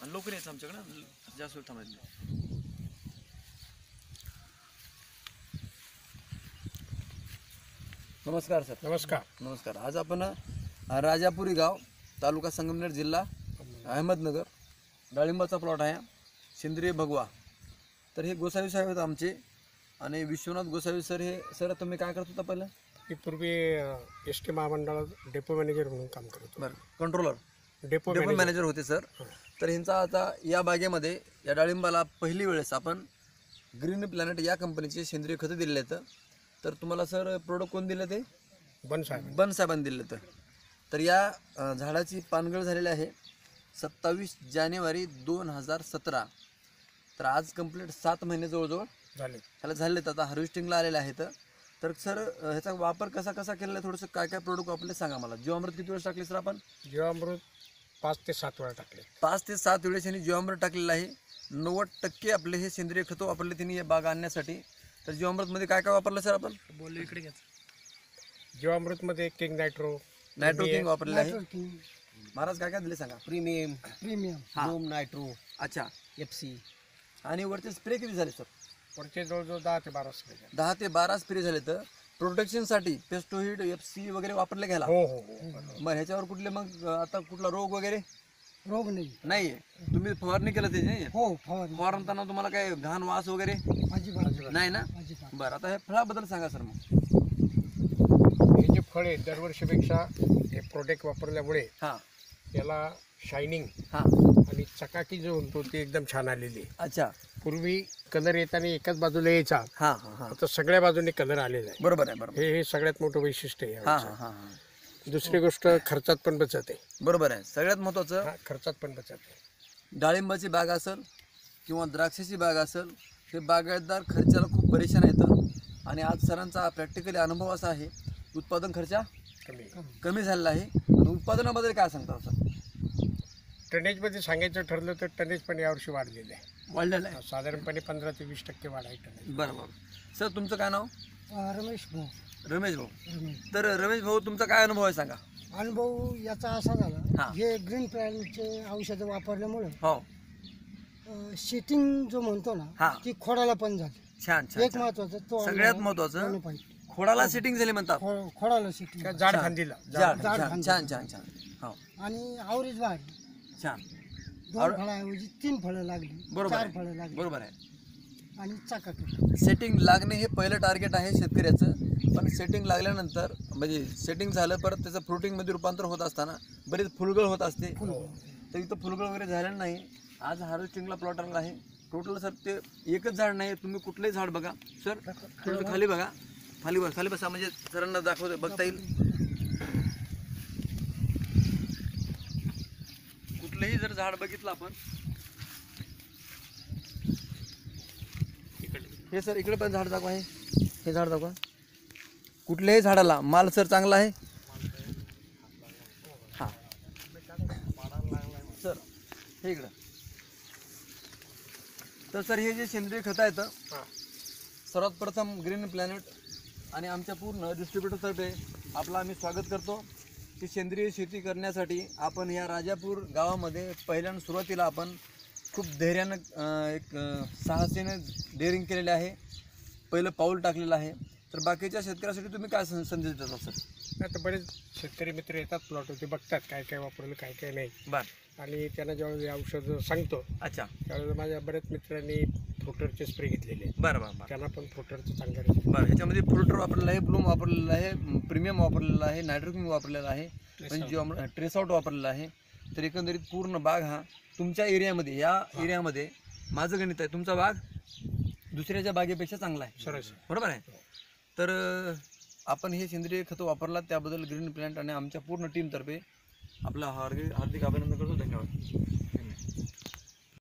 आणि लवकर यायचं आमच्याकडे, जास्त वेळ थांबायचं नाही. नमस्कार सर. नमस्कार. आज आपण राजापुरी गाव, तालुका संगमनेर, जिल्हा अहमदनगर, डाळिंबाचा प्लॉट आहे, सेंद्रिय भगवा. तर हे गोसावी साहेब आहेत आमचे, आणि विश्वनाथ गोसावी सर. हे सर तुम्ही काय करत होता पहिलं? मी पूर्वी एस टी महामंडळात डेपो मॅनेजर म्हणून काम करत होतो. बरं, कंट्रोलर, डेपो मॅनेजर होते सर. तर ह्यांचा आता या बागेमध्ये, या डाळिंबाला पहिली वेळेस आपण ग्रीन प्लॅनेट या कंपनीचे सेंद्रिय खतं दिलेले आहेत. तर तुम्हाला सर प्रोडक्ट कोण दिलं? ते बन साहेबांनी दिलं. तर या झाडाची पानगळ झालेली आहे 27 जानेवारी 2017. तर आज कंप्लीट 7 महिने जवळजवळ त्याला झालेत, आता हार्वेस्टिंगला आलेले आहेत. तर सर ह्याचा वापर कसा केलेला आहे, थोडंसं काय वापरले वापरले सांगा मला. जीवामृत किती वेळेस टाकले सर आपण? जीवामृत 5 ते 7 वेळा टाकले. 5 ते 7 वेळेस यांनी जीवामृत टाकलेलं आहे. 90% आपले हे सेंद्रिय खतं वापरले त्यांनी या बाग आणण्यासाठी. तर जीवामृतमध्ये काय वापरलं सर आपण? बोललो इकडे घ्या. जीवामृतमध्ये किंग नायट्रो किंग वापरलेलं आहे. महाराज काय दिले सांगा? प्रीमियम डोम नायट्रो, अच्छा, FC. आणि वरचे स्प्रे किती झाले सर? वरचे जवळजवळ 10 ते 12 स्प्रे. 10 ते 12 स्प्रे झाले. तर प्रोटेक्शनसाठी पेस्टोहिड, FC वगैरे वापरले घ्यायला. हो. मग ह्याच्यावर कुठले, मग आता कुठला रोग वगैरे रोग नाही. तुम्ही फवारणी केलं त्याची? हो, फवारणी. फवारताना तुम्हाला काय घाण वास वगैरे अजिबात नाही ना? अजिबात. बरं, आता हे फळाबद्दल सांगा सर. मग हे जे फळ आहे दरवर्षीपेक्षा हे प्रोडक्ट वापरल्यामुळे हां त्याला शायनिंग हां आणि चकाकी जो म्हणतो ते एकदम छान आलेली आहे. अच्छा. पूर्वी कलर येताना एकाच बाजूला यायचा, हां हां हां आता सगळ्या बाजूने कलर आलेला आहे. बरोबर आहे. बरोबर. हे सगळ्यात मोठं वैशिष्ट्य आहे हां याचं. हां हां हां दुसरी गोष्ट खर्चात पण बचत आहे. बरोबर आहे. सगळ्यात महत्त्वाचं, खर्चात पण बचत आहे. डाळिंबाची बाग असेल किंवा द्राक्षाची बाग असेल, हे बागायतदार खर्चाला खूप परेशान येतं. आणि आज सरांचा प्रॅक्टिकली अनुभव असा आहे, उत्पादन खर्च कमी झालेला आहे. आणि उत्पादनाबद्दल काय सांगता सर? टनेजमध्ये सांगायचं ठरलं तर टनेज पण यावर्षी वाढलेलं आहे. वाढलेलं आहे साधारणपणे 15 ते 20% वाढ आहे टनेज. बरोबर. सर तुमचं काय नाव? रमेश भाऊ. रमेश भाऊ. तर रमेश भाऊ, तुमचा काय अनुभव आहे सांगा? अनुभव याचा असा हां. झाला, हे ग्रीन प्लॅनचे औषधं वापरल्यामुळे हो, शेटिंग जो म्हणतो हां. ना, ती खोडाला पण झाली. छान छान एक छान. महत्वाचं तो सगळ्यात महत्त्वाचं, खोडाला सेटिंग झाली म्हणतात. खोडाला शेटिंग झाड फांदीला छान झाड छान फांदी. छान छान छान. हो, आणि आवरेज वाढली. छान. 2 फळाऐवजी 3 फळं लागली, बरोबर 4 आहे. फळं लागली. बरोबर आहे. आणि चाकाकी. सेटिंग लागणे हे पहिलं टार्गेट आहे शेतकऱ्याचं. पण सेटिंग लागल्यानंतर, म्हणजे सेटिंग झालं, परत त्याचं फ्रुटिंगमध्ये रूपांतर होत असताना बरीच फुलगळ होत असते. तर इथं फुलगळ वगैरे झालेलं नाही. आज हार्वेस्टिंगला प्लॉट आला आहे टोटल सर. ते एकच झाड नाही, तुम्ही कुठलंही झाड बघा सर. थोडंसं खाली बघा, खाली बसा, म्हणजे सरांना दाखवतो, बघता येईल. कुठलंही जर झाड बघितलं आपण, हे सर इकडे पण झाड दाखवा, हे झाड दाखवा. कुठल्याही झाडाला माल सर चांगला आहे. हां सर, हे इकडं. तर सर हे जे सेंद्रिय खतं आहेत, सर्वात प्रथम ग्रीन प्लॅनेट आणि आमच्या पूर्ण डिस्ट्रीब्युटरतर्फे आपलं आम्ही स्वागत करतो की सेंद्रिय शेती करण्यासाठी आपण या राजापूर गावामध्ये पहिल्यांदा सुरुवातीला आपण खूप धैर्यानं, एक साहसीने डेअरिंग केलेले आहे, पहिलं पाऊल टाकलेलं आहे. तर बाकीच्या शेतकऱ्यासाठी तुम्ही काय संदेश देता सर? आता बरेच शेतकरी मित्र येतात प्लॉट होते, बघतात काय काय वापरलं काय काय नाही. बरं. आणि त्यांना जेव्हा औषध सांगतो, अच्छा, त्यावेळेला माझ्या बऱ्याच मित्रांनी फ्रुटरचे स्प्रे घेतलेले आहेत. बरं बरं बरं. त्यांना पण फ्रुटरचं चांगलं रिझल्ट. बरं, ह्याच्यामध्ये फ्रुटर वापरलेलं आहे, ब्लूम वापरलेलं आहे, प्रीमियम वापरलेलं आहे, नायट्रोकिंग वापरलेलं आहे, म्हणजे ट्रेसआउट वापरलेलं आहे. तर एकंदरीत पूर्ण बाग हा तुमच्या एरियामध्ये, या एरियामध्ये माझं गणित आहे, तुमचा बाग दुसऱ्याच्या बागेपेक्षा चांगला आहे. सरस. बरोबर आहे. तर आपण हे सेंद्रिय खतं वापरलात त्याबद्दल ग्रीन प्लॅनेट आणि आमच्या पूर्ण टीमतर्फे आपलं हार्दिक अभिनंदन करतो. धन्यवाद.